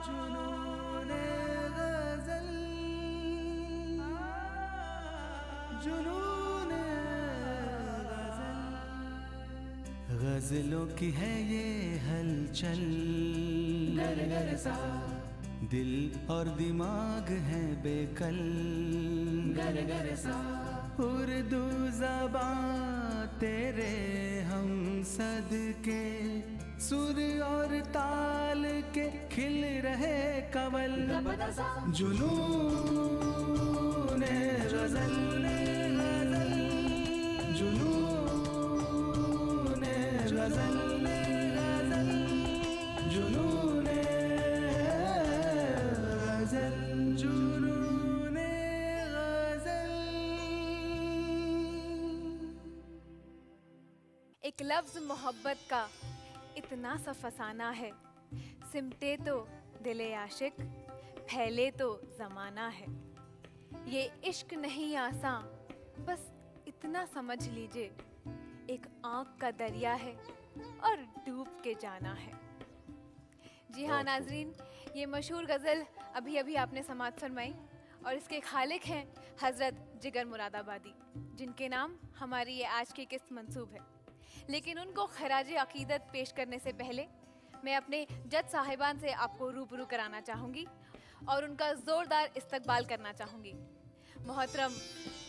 जुनूने गज़ल, जुनूने गज़ल, गज़लों की है ये हलचल, गर गर सा दिल और दिमाग है बेकल, गर गर सा उर्दू ज़बां तेरे हम सदके, सुर और ताल के खिल रहे कवल, जुनूने गज़ल, जुनूने गज़ल, जुनूने गज़ल, जुनूने गज़ल। एक लफ्ज़ मोहब्बत का इतना सा फसाना है, सिमटे तो दिले आशिक, फैले तो ज़माना है। ये इश्क नहीं आसान, बस इतना समझ लीजिए, एक आँख का दरिया है और डूब के जाना है। जी हाँ नाजरीन, ये मशहूर गज़ल अभी अभी आपने समाअत फरमाई और इसके खालिक हैं हज़रत जिगर मुरादाबादी, जिनके नाम हमारी ये आज की किस्त मंसूब है। लेकिन उनको खराज अकीदत पेश करने से पहले मैं अपने जज साहिबान से आपको रूबरू कराना चाहूँगी और उनका ज़ोरदार इस्तकबाल करना चाहूँगी। मोहतरम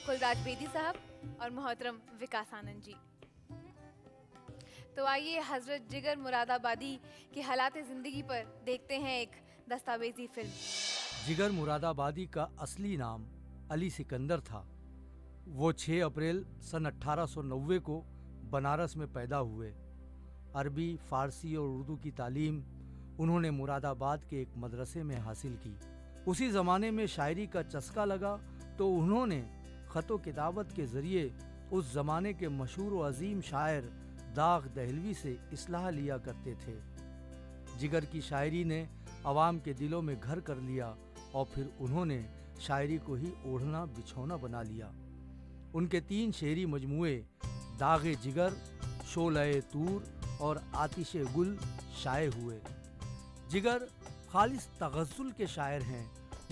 कुलराज बेदी साहब और मोहतरम विकास आनंद जी। तो आइए हज़रत जिगर मुरादाबादी की हालात ज़िंदगी पर देखते हैं एक दस्तावेजी फिल्म। जिगर मुरादाबादी का असली नाम अली सिकंदर था। वो 6 अप्रैल सन 1890 को बनारस में पैदा हुए। अरबी, फारसी और उर्दू की तालीम उन्होंने मुरादाबाद के एक मदरसे में हासिल की। उसी ज़माने में शायरी का चस्का लगा तो उन्होंने ख़त किताबत के ज़रिए उस ज़माने के मशहूर व अज़ीम शायर दाग़ दहलवी से इस्लाह लिया करते थे। जिगर की शायरी ने अवाम के दिलों में घर कर लिया और फिर उन्होंने शायरी को ही ओढ़ना बिछौना बना लिया। उनके 3 शेरी मजमूए दाग़े जिगर, शोले तूर और आतिशे गुल शाये हुए। जिगर खालिस तगज़्ज़ुल के शायर हैं।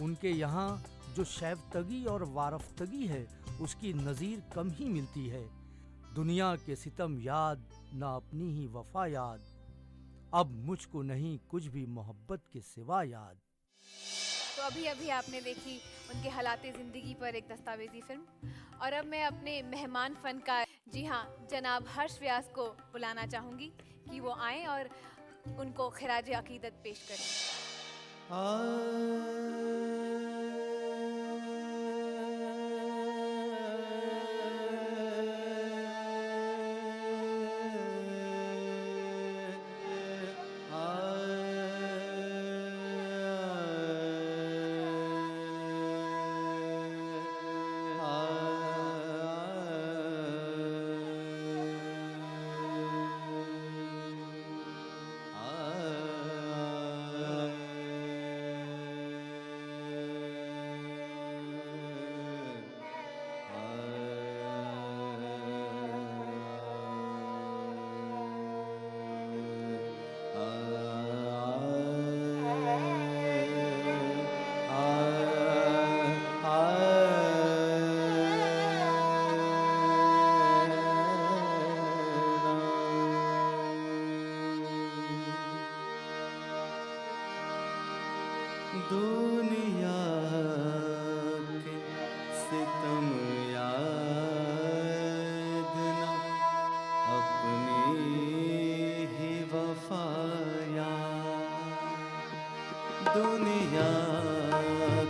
उनके यहाँ जो शैफ्तगी और वारफ्तगी है उसकी नज़ीर कम ही मिलती है। दुनिया के सितम याद, ना अपनी ही वफ़ा याद, अब मुझको नहीं कुछ भी मोहब्बत के सिवा याद। तो अभी अभी आपने देखी उनके हालात ज़िंदगी पर एक दस्तावेजी फिल्म, और अब मैं अपने मेहमान फनकार जी हाँ जनाब हर्ष व्यास को बुलाना चाहूँगी कि वो आएँ और उनको खिराज अकीदत पेश करें। दुनिया के सितम याद ना अपनी ही वफा याद, दुनिया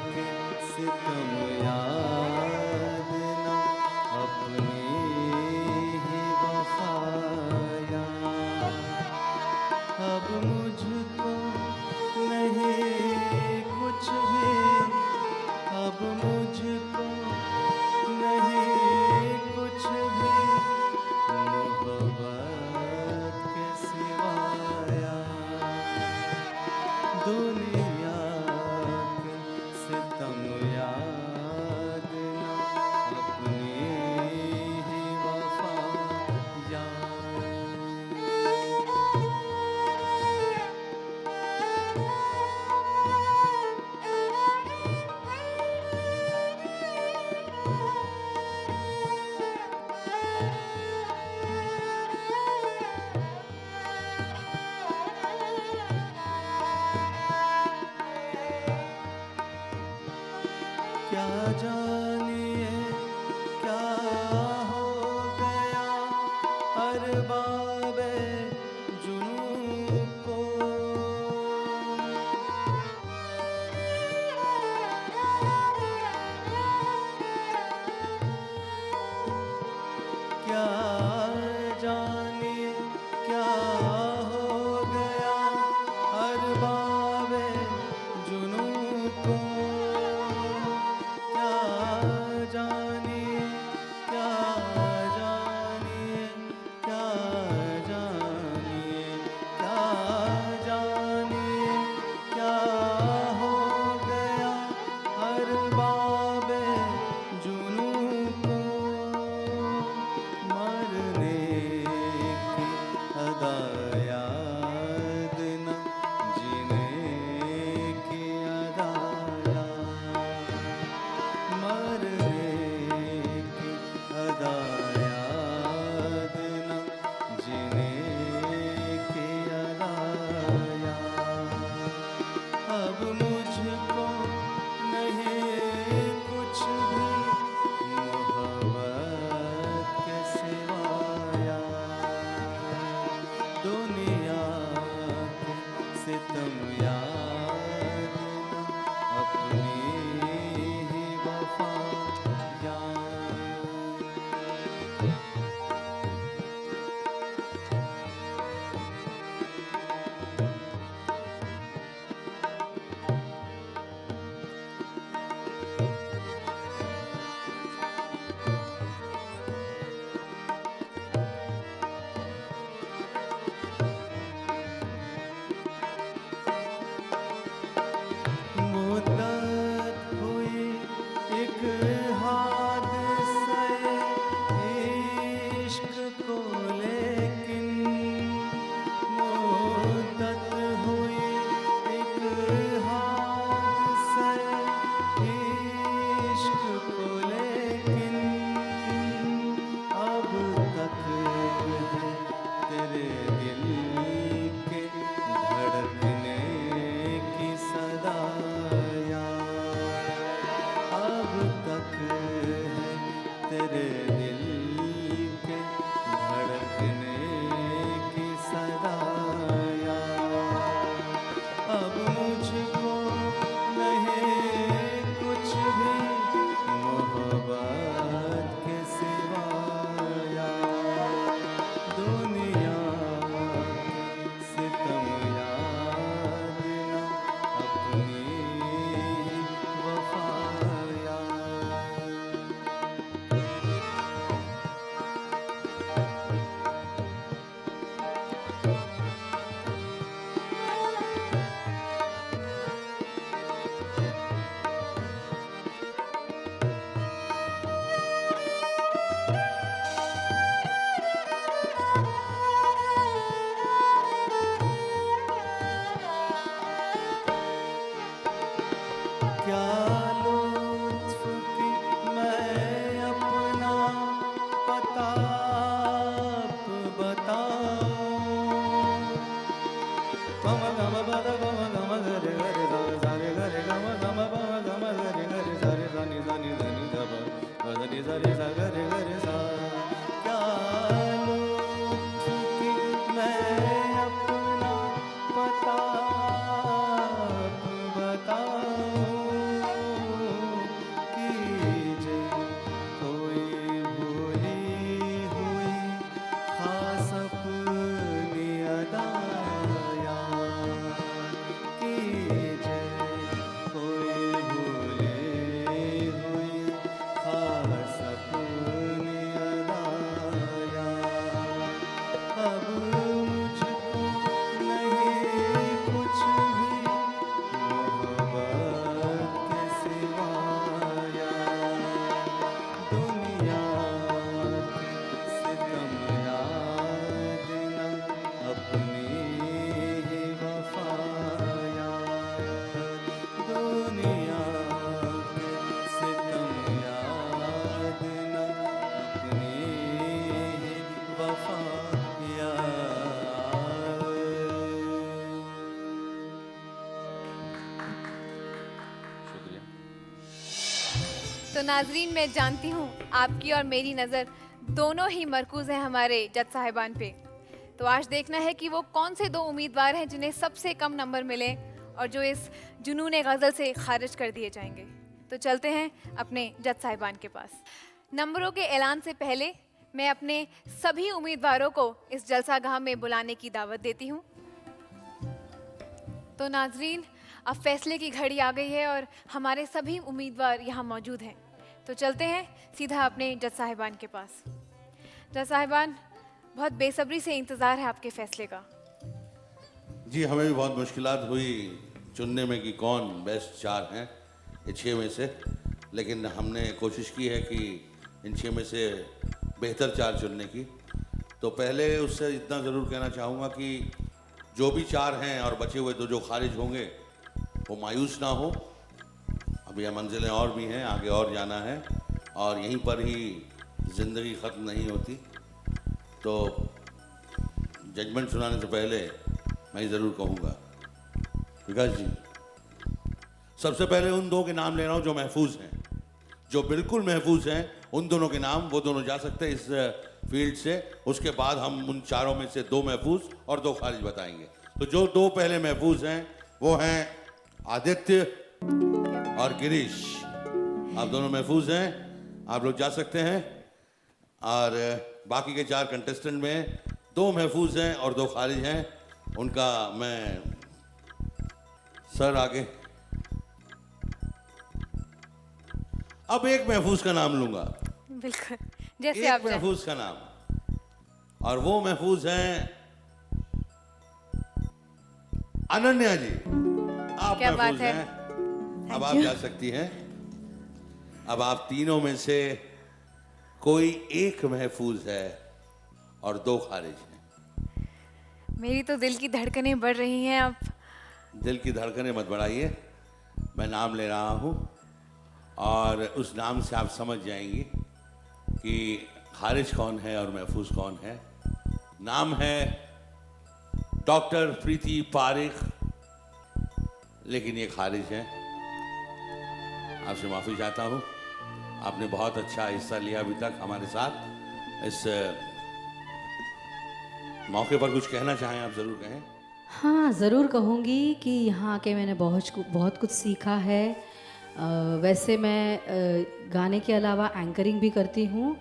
के सितम याद ना अपनी ही वफा याद, अब मुझको नहीं कुछ भी, अब मुझको नहीं कुछ भी मोहब्बत के सिवा याद, दुनिया जानिए क्या हो गया अरबाबे जुनून को। क्या जानिए क्या हो गया अरबाबे जुनून को। क्या जानिए क्या जानिए क्या जानिए क्या जानिए क्या हो गया अरबाबे जुनून को। मरने की अदा याद न जीने की अदा याद। मरने की अदा याद न जीने की अदा याद। अब मुझको नहीं कुछ भी मोहब्बत के सिवाया। दुनिया के सितम याद न अपनी ही वफा याद। मुद्दत हुई एक हादसे इश्क को लेकिन। मुद्दत हुई एक हादसे इश्क को लेकिन। अब तक है तेरे दिल के धड़कने की सदा याद। अब तक है तेरे दिल के धड़कने की सदा याद। अब मुझको नहीं कुछ भी मोहब्बत के सिवाया। दुनिया के सितम याद न अपनी ही वफा याद। क्या लुत्फ की मैं अपना पता बताऊं। गम गम पद गम गम गरे गरे सा सारे गरे गम गम पम गम गरे गरे सारे सानी सानी धनी धप पदनी सारे सा गरे गरे सा। क्या लुत्फ की मैं अपना पता बताऊं। कीजे कोई भूली हुई खास अपनी अदा याद। तो नाजरीन, मैं जानती हूँ आपकी और मेरी नज़र दोनों ही मरकूज़ हैं हमारे जज साहिबान पे। तो आज देखना है कि वो कौन से दो उम्मीदवार हैं जिन्हें सबसे कम नंबर मिले और जो इस जुनून गज़ल से खारिज कर दिए जाएंगे। तो चलते हैं अपने जज साहिबान के पास। नंबरों के ऐलान से पहले मैं अपने सभी उम्मीदवारों को इस जलसागाह में बुलाने की दावत देती हूँ। तो नाजरीन, अब फैसले की घड़ी आ गई है और हमारे सभी उम्मीदवार यहाँ मौजूद हैं। तो चलते हैं सीधा अपने जज साहिबान के पास। जज साहिबान, बहुत बेसब्री से इंतज़ार है आपके फैसले का। जी, हमें भी बहुत मुश्किलात हुई चुनने में कि कौन बेस्ट 4 हैं ये 6 में से, लेकिन हमने कोशिश की है कि इन 6 में से बेहतर 4 चुनने की। तो पहले उससे इतना ज़रूर कहना चाहूँगा कि जो भी 4 हैं और बचे हुए 2 जो खारिज होंगे वो मायूस ना हो। अभी यह मंजिलें और भी हैं, आगे और जाना है और यहीं पर ही ज़िंदगी ख़त्म नहीं होती। तो जजमेंट सुनाने से पहले मैं ज़रूर कहूँगा, विकास जी, सबसे पहले उन 2 के नाम ले रहा हूँ जो महफूज हैं, जो बिल्कुल महफूज हैं। उन दोनों के नाम, वो दोनों जा सकते हैं इस फील्ड से। उसके बाद हम उन 4 में से 2 महफूज और 2 खारिज बताएंगे। तो जो 2 पहले महफूज हैं वो हैं आदित्य और गिरीश। आप दोनों महफूज हैं, आप लोग जा सकते हैं। और बाकी के 4 कंटेस्टेंट में 2 महफूज हैं और 2 खारिज हैं। उनका मैं सर आगे अब एक महफूज का नाम लूंगा। बिल्कुल, जैसे एक आप चाहें। महफूज का नाम, और वो महफूज हैं अनन्या जी। आप क्या बात महफूज है। हैं, अब आप जा सकती हैं। अब आप तीनों में से कोई एक महफूज है और 2 खारिज हैं। मेरी तो दिल की धड़कनें बढ़ रही हैं अब। दिल की धड़कनें मत बढ़ाइए, मैं नाम ले रहा हूं और उस नाम से आप समझ जाएंगी कि खारिज कौन है और महफूज कौन है। नाम है डॉक्टर प्रीति पारिक, लेकिन ये खारिज है। आपसे माफ़ी चाहता हूँ, आपने बहुत अच्छा हिस्सा लिया अभी तक हमारे साथ। इस मौके पर कुछ कहना चाहें आप ज़रूर कहें। हाँ, ज़रूर कहूँगी कि यहाँ आके मैंने बहुत कुछ सीखा है। वैसे मैं गाने के अलावा एंकरिंग भी करती हूँ,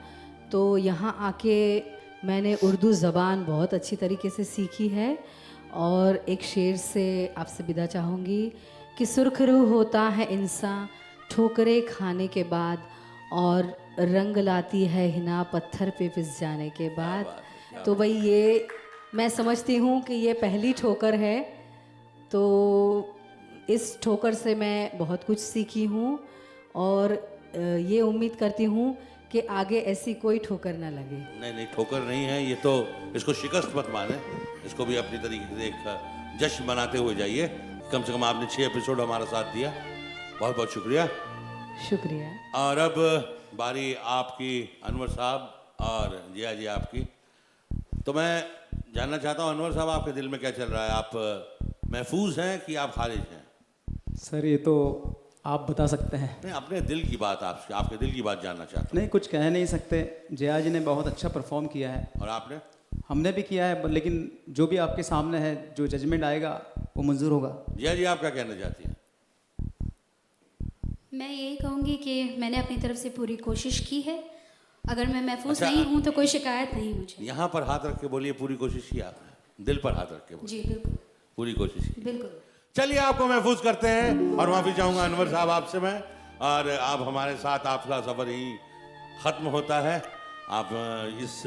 तो यहाँ आके मैंने उर्दू ज़बान बहुत अच्छी तरीके से सीखी है। और एक शेर से आपसे विदा चाहूँगी कि सुर्खरू होता है इंसान ठोकरे खाने के बाद, और रंग लाती है हिना पत्थर पे पिस जाने के बाद। तो भाई ये मैं समझती हूँ कि ये पहली ठोकर है, तो इस ठोकर से मैं बहुत कुछ सीखी हूँ और ये उम्मीद करती हूँ कि आगे ऐसी कोई ठोकर ना लगे। नहीं नहीं, ठोकर नहीं है ये तो, इसको शिकस्त मत माने, इसको भी अपनी तरीके से एक जश्न बनाते हुए जाइए। कम से कम आपने 6 एपिसोड हमारा साथ दिया, बहुत बहुत शुक्रिया। शुक्रिया। और अब बारी आपकी अनवर साहब और जिया जी आपकी। तो मैं जानना चाहता हूँ अनवर साहब, आपके दिल में क्या चल रहा है? आप महफूज हैं कि आप खारिज हैं? सर ये तो आप बता सकते हैं। नहीं, अपने दिल की बात, आपके दिल की बात जानना चाहता हूँ। नहीं, कुछ कह नहीं सकते। जया जी ने बहुत अच्छा परफॉर्म किया है और आपने? हमने भी किया है, लेकिन जो भी आपके सामने है, जो जजमेंट आएगा वो मंजूर होगा। जिया जी आप क्या कहना चाहती हैं? मैं यही कहूँगी कि मैंने अपनी तरफ से पूरी कोशिश की है। अगर मैं महफूज अच्छा, नहीं हूँ तो कोई शिकायत नहीं मुझे। यहाँ पर हाथ रख के बोलिए, पूरी कोशिश की आपने? दिल पर हाथ रख के बोलिए। जी बिल्कुल पूरी कोशिश की। बिल्कुल। चलिए, आपको महफूज करते हैं और माफ़ी चाहूँगा अनवर साहब आपसे मैं। और आप हमारे साथ, आपका सफ़र यहीं ख़त्म होता है। आप इस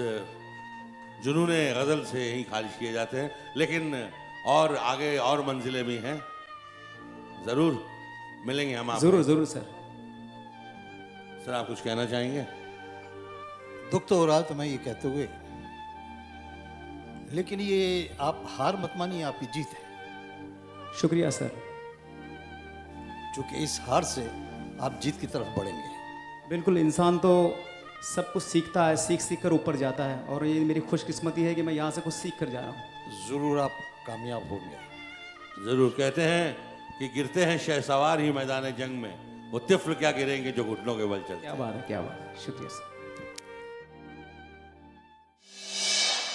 जुनून गज़ल से यहीं खारिज किए जाते हैं, लेकिन और आगे और मंजिलें भी हैं, ज़रूर मिलेंगे हम आपको। ज़रूर ज़रूर सर। सर आप कुछ कहना चाहेंगे? दुख तो हो रहा तो मैं ये कहते हुए, लेकिन ये आप हार मत मानिए, आपकी जीत है। शुक्रिया सर। क्योंकि इस हार से आप जीत की तरफ बढ़ेंगे। बिल्कुल, इंसान तो सब कुछ सीखता है, सीख सीख कर ऊपर जाता है, और ये मेरी खुशकिस्मती है कि मैं यहाँ से कुछ सीख कर जा रहा हूँ। ज़रूर आप कामयाब होंगे। ज़रूर। कहते हैं कि गिरते हैं शहसवार ही मैदान जंग में, वो तिफल क्या गिरेंगे जो घुटनों के बल चलते। क्या बात है, क्या बात है, शुक्रिया सर।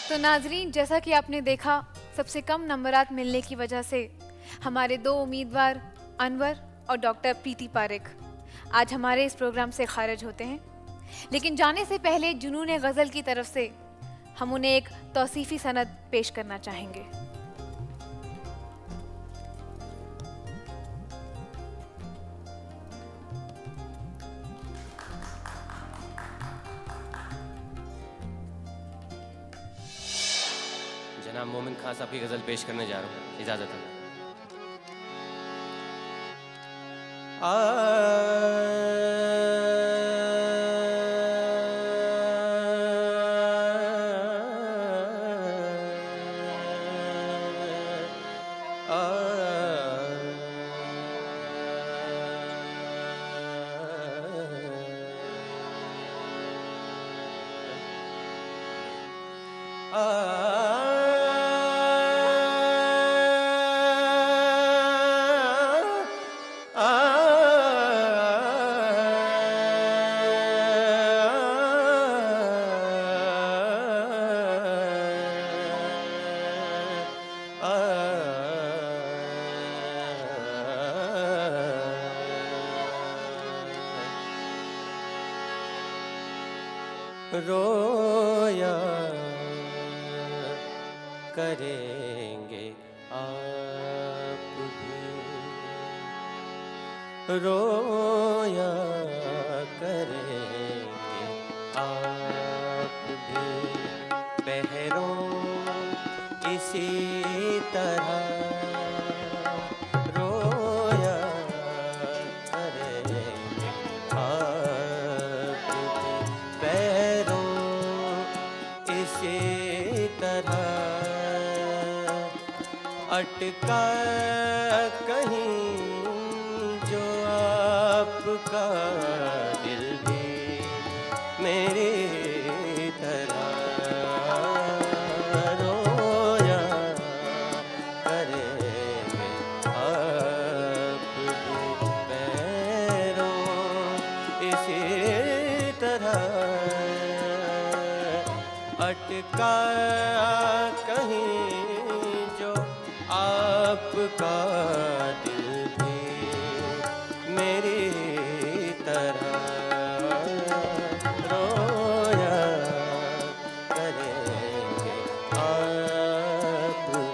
तो नाजरीन, जैसा कि आपने देखा, सबसे कम नंबरात मिलने की वजह से हमारे दो उम्मीदवार अनवर और डॉक्टर प्रीति पारेख आज हमारे इस प्रोग्राम से खारिज होते हैं। लेकिन जाने से पहले जुनून गज़ल की तरफ से हम उन्हें एक तौसीफ़ी सनद पेश करना चाहेंगे। जनाब मोमिन खान साहब की गज़ल पेश करने जा रहा हूँ, इजाज़त है। रोया करेंगे आप भी, रोया करेंगे आप भी, पहरों इसी तरह रोया करेंगे आप भी, पैरों इसी तरह अटका कहीं जो आपका दिल भी मेरी तरह रोया करेंगे आप भी, पैरों इसी तरह अटका कहीं जो आपका दिल भी मेरी तरह रोया करेंगे आप भी।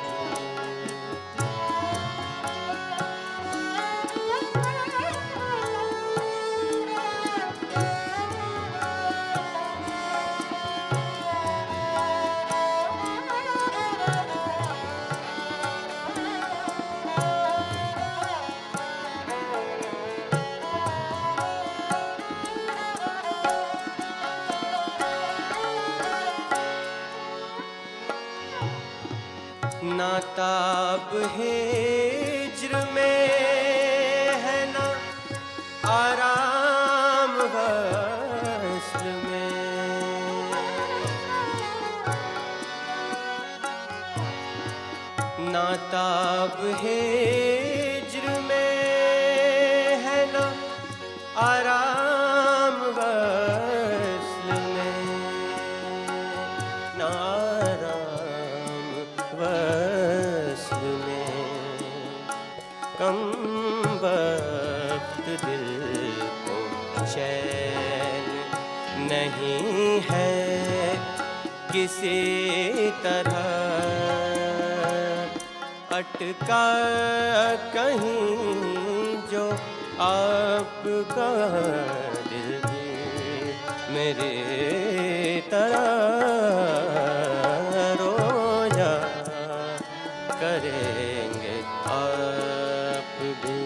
नाताब हिज्र में है ना आराम वस्ल में, नाताब हिज्र में है ना आराम वस्ल में, ना आराम वस्ल में, कम वक्त दिल को चैन नहीं है किसी तरह अटका कहीं जो आपका दिल भी मेरे तरह रोया करेंगे आप भी।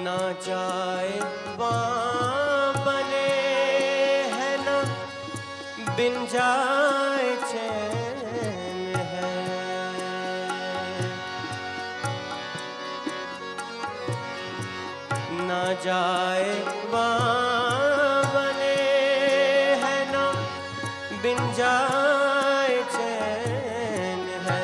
ना जाए बाँ बने बिन जाए चैन है। ना जाए बने है ना बिन जाए चैन है।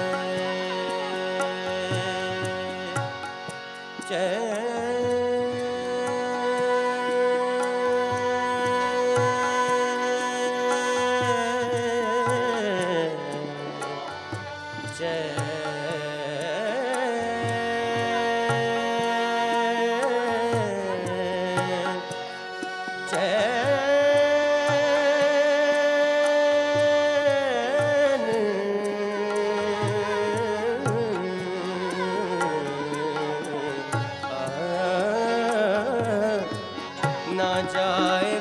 ना जाए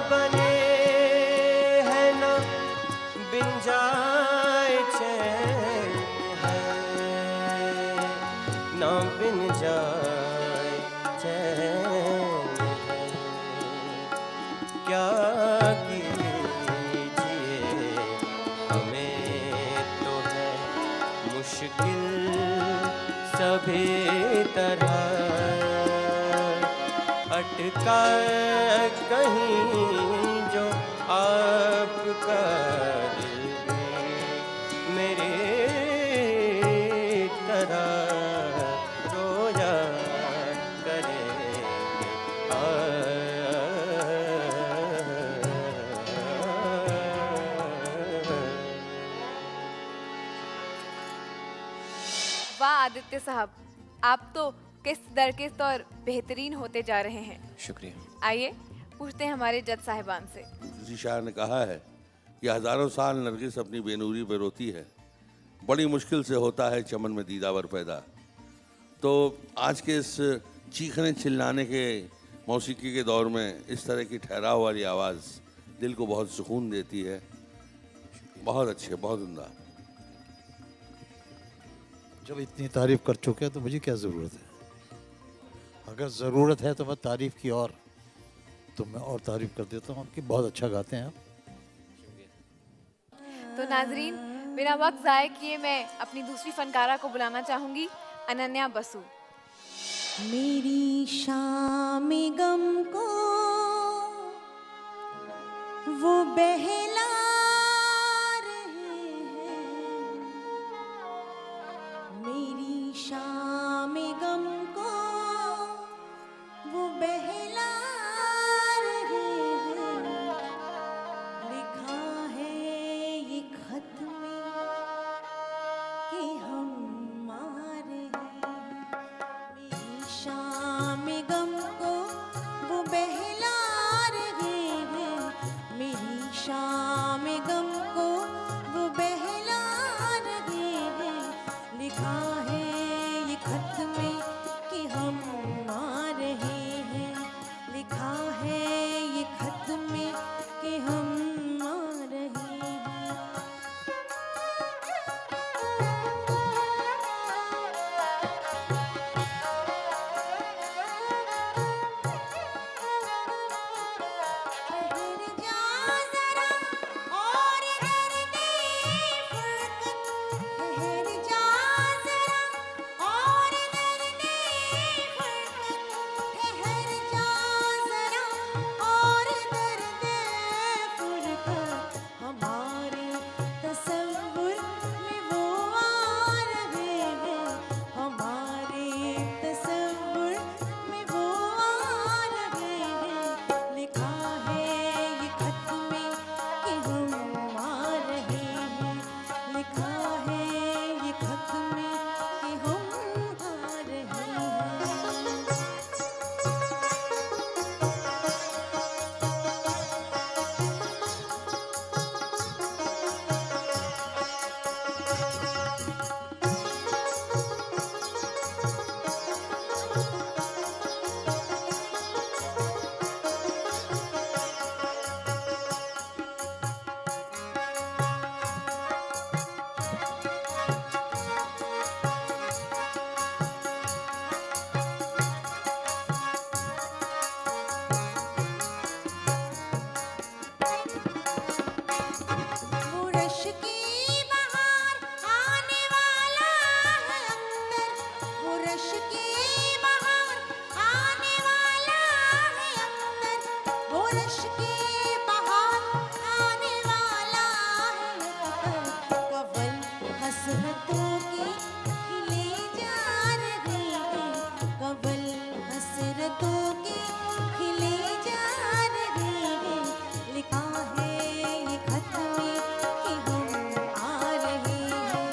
बने है ना बिन जाए चैन है। ना बिन जाए चैन है। क्या कीजिए हमें तो है मुश्किल सभी तरह। अटका कहीं जो आपका दिल भी मेरी तरह रोया करेंगे। वाह आदित्य साहब, आप तो किस्त दर किस्त और बेहतरीन होते जा रहे हैं। शुक्रिया। आइए पूछते हैं हमारे जज साहिबान से। किसी शायर ने कहा है कि हजारों साल नरगिस अपनी बेनूरी पे रोती है, बड़ी मुश्किल से होता है चमन में दीदावर पैदा। तो आज के इस चीखने चिल्लाने के मौसीकी के दौर में इस तरह की ठहराव वाली आवाज़ दिल को बहुत सुकून देती है। बहुत अच्छे, बहुत उम्दा। जब इतनी तारीफ कर चुके हैं तो मुझे क्या ज़रूरत है? अगर ज़रूरत है तो मैं तारीफ की और तारीफ कर देता हूँ आपकी। बहुत अच्छा गाते हैं आप। तो नाजरीन, बिना वक्त ज़ाय किए मैं अपनी दूसरी फनकारा को बुलाना चाहूंगी, अनन्या बसु। मेरी शाम गम को वो बहला रहे हैं। मेरी शाम गम को वो बहला रहे हैं। लिखा है ये खत में कि हम मारे हैं। मेरी शाम गम को वो बहला रहे हैं। मेरी शाम होरश के बहार आने वाला है अख्तर, होरश के बहार आने वाला है अख्तर। कवल हसरतों की खिले जा रहे हैं, कवल हसरतों की खिले जा रहे हैं। लिखा है ये खत में कि हम आ रहे हैं,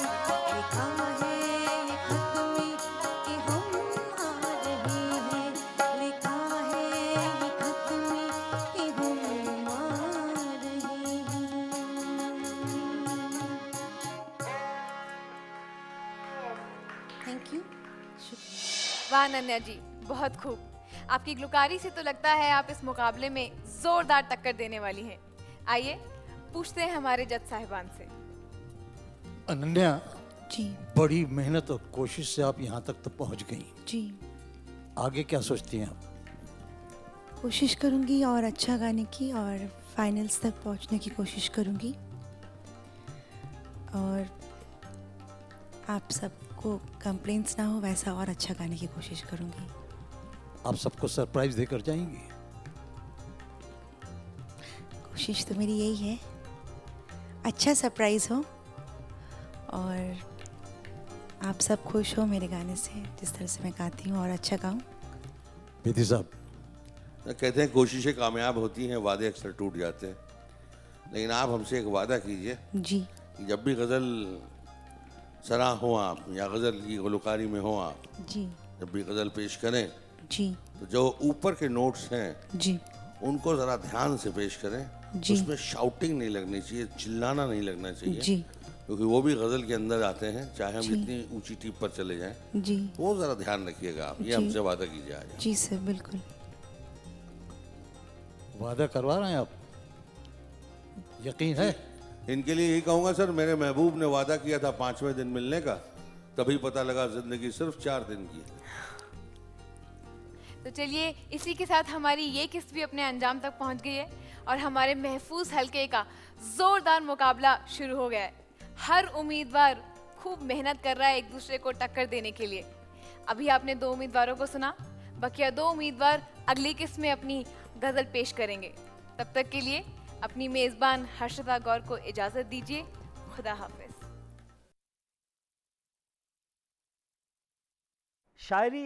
लिखा है ये खत में कि हम आ रहे हैं, लिखा है ये खत में कि हम आ रहे हैं। Thank you. वाह अनन्या जी, बहुत खूब। आपकी गुलकारी से तो लगता है आप इस मुकाबले में जोरदार टक्कर देने वाली हैं। आइए पूछते हैं हमारे जज साहिबान से। अनन्या जी बड़ी मेहनत और कोशिश से आप यहाँ तक तो पहुँच गई, जी, आगे क्या सोचती हैं आप? कोशिश करूँगी और अच्छा गाने की, और फाइनल्स तक पहुँचने की कोशिश करूँगी, और आप सबको कंप्लेंट्स ना हो वैसा और अच्छा गाने की कोशिश करूँगी। आप सबको सरप्राइज देकर जाएंगी? कोशिश तो मेरी यही है, अच्छा सरप्राइज हो और आप सब खुश हो मेरे गाने से, जिस तरह से मैं गाती हूँ, और अच्छा गाऊँ। बेदी साहब, कहते हैं कोशिशें कामयाब होती हैं, वादे अक्सर टूट जाते हैं। लेकिन आप हमसे एक वादा कीजिए जी कि जब भी गज़ल सरा हो आप, या गज़ल की गुलकारी में हो आप, जी जब भी गज़ल पेश करें जी तो जो ऊपर के नोट्स हैं जी उनको ज़रा ध्यान से पेश करें। जी। उसमें शाउटिंग नहीं लगनी चाहिए, चिल्लाना नहीं लगना चाहिए, जी क्योंकि वो भी गज़ल के अंदर आते हैं, चाहे हम जी। जितनी ऊंची टीप पर चले जाएं। जी वो ज़रा ध्यान रखिएगा आप, ये जी। हमसे वादा कीजिए आज। जी सर, बिल्कुल। वादा करवा रहे हैं आप? यकीन है? इनके लिए यही कहूँगा सर, मेरे महबूब ने वादा किया था 5वें दिन मिलने का, तभी पता लगा जिंदगी सिर्फ 4 दिन की है। तो चलिए इसी के साथ हमारी ये किस्त भी अपने अंजाम तक पहुंच गई है और हमारे महफूज हलके का जोरदार मुकाबला शुरू हो गया है। हर उम्मीदवार खूब मेहनत कर रहा है एक दूसरे को टक्कर देने के लिए। अभी आपने 2 उम्मीदवारों को सुना, बकिया 2 उम्मीदवार अगली किस्त में अपनी गजल पेश करेंगे। तब तक के लिए अपनी मेजबान हर्षिता गौर को इजाजत दीजिए। खुदा हाफिज। शायरी